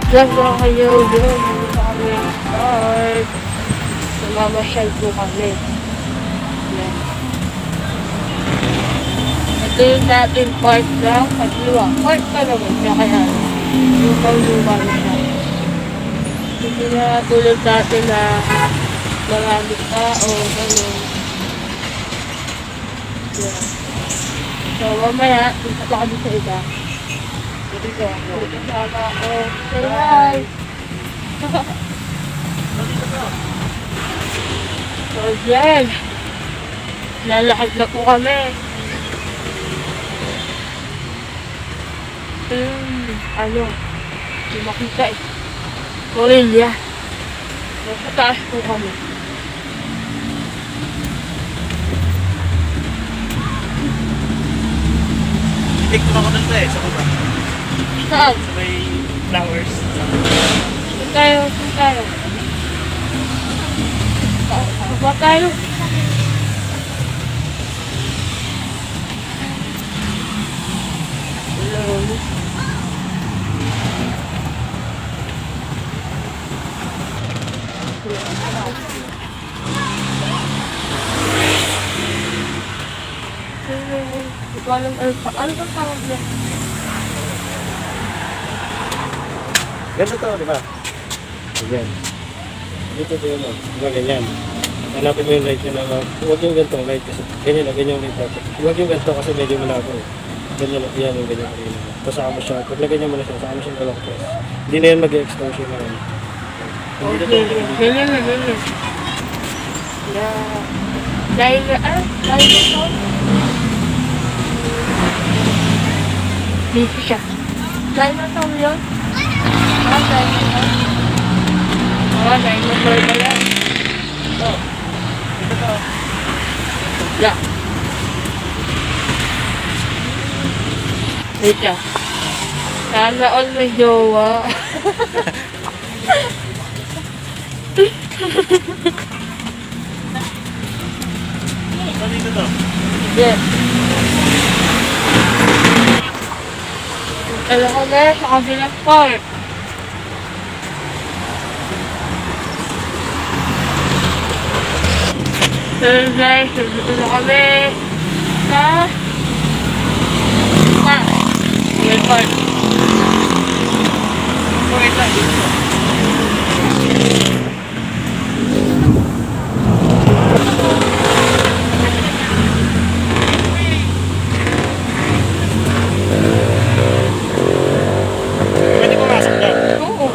Vlog ko kayo doon. Dito kami start. Namamasyal po kami. Yan. Ito yung dating park lang. Pagluwa. Park pa naman siya kaya. Luma na siya. Hindi na tulad dati na marami tao. Ganun. Yan. So mamaya, punta pa kami sa iba. Kasama ako. Say hi! So yan. Lalakad na po kami. Ano? Hindi makita eh. Morelia. Sa taas po kami. Take mo ako nito sa baba. Saan? Sa may flowers. Saan tayo? Saan tayo? Baba tayo. Hello. Hindi ko alam ano ba tawag niya? Ganito to, di ba? Ganyan. Dito to yun, di ba ganyan? Hanapin mo yung light yun na, huwag yung gantong light kasi ganyan na, ganyan yung light natin. Huwag yung ganito kasi medyo malabo eh. Ganyan na, yan yung ganyan kanina. Tapos saka mo siya, pag lagyan mo na siya, saka mo siya lalong press. Hindi na yan mag-extension na yun. Hindi na to. Ganyan na, ganyan. Dahil ito. Dito siya. Dahil na ito yun? Dahil na ito. Dahil na ito ba yan? Ito. Ito to. Yeah. Wait siya. Sana all may jowa. Saan dito to? Yes. Alam ko na sa kabilang park. So guys, dito na kami sa kabilang park. Okay pa dito. Pwede pumasok daw. Oo.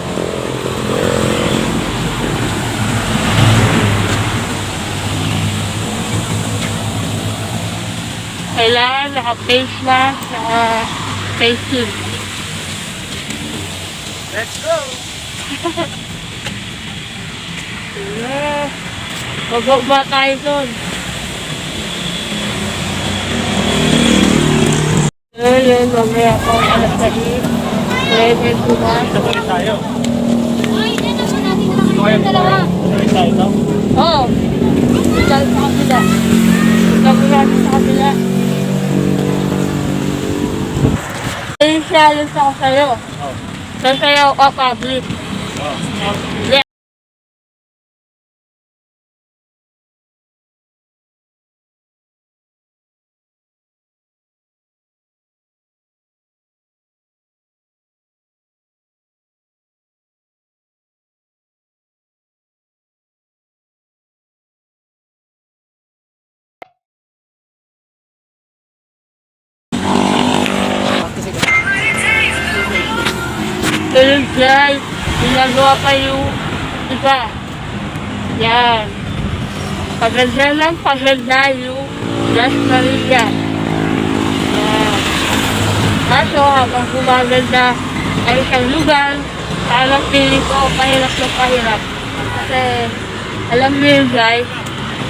Kailangan naka-face mask, naka-face shield. Let's go! Magbaba tayo doon. Yun, mamaya ako alas sa level kumas. Dito pa rin tayo. Ay, dyan naman natin nakakita yung dalawa. Dito rin tayo to. Oo. Dito sa kabila. Dito natin sa kabila. Challenge ako sa'yo. Oh. Sasayaw ka public. Oh. Pero guys, ginagawa pa yung iba. Yan. Paganda lang, paganda yung Las Maria. Yan. Kaso habang gumaganda ay isang lugar, parang feeling ko pahirap na pahirap. Kasi alam niyo yun guys,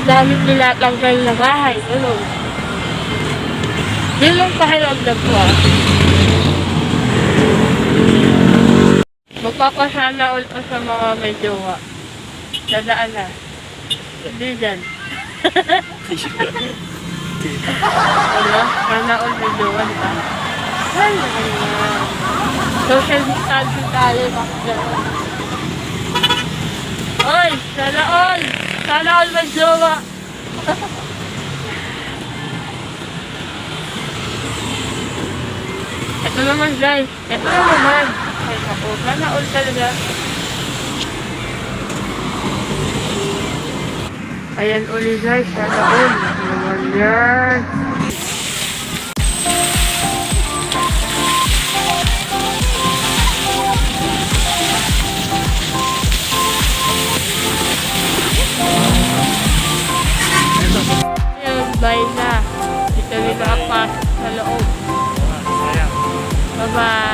dami nila tanggal na bahay. Ano? Yun lang pakiramdam ko ah. Magpapasana all pa sa mga may jowa. Dadaan na. Hindi dyan. Ano? Sana all may jowa, di ba? Ayan. Social distancing tayo. Bakit gano'n? Oy, sana all! Sana all may jowa! Ito naman guys, ito na naman. Ay naku, sana all talaga. Ayan uli guys, sana all. Ito naman yan. Ayan, bye na. Dito rin nakapasok sa loob. Bye-bye.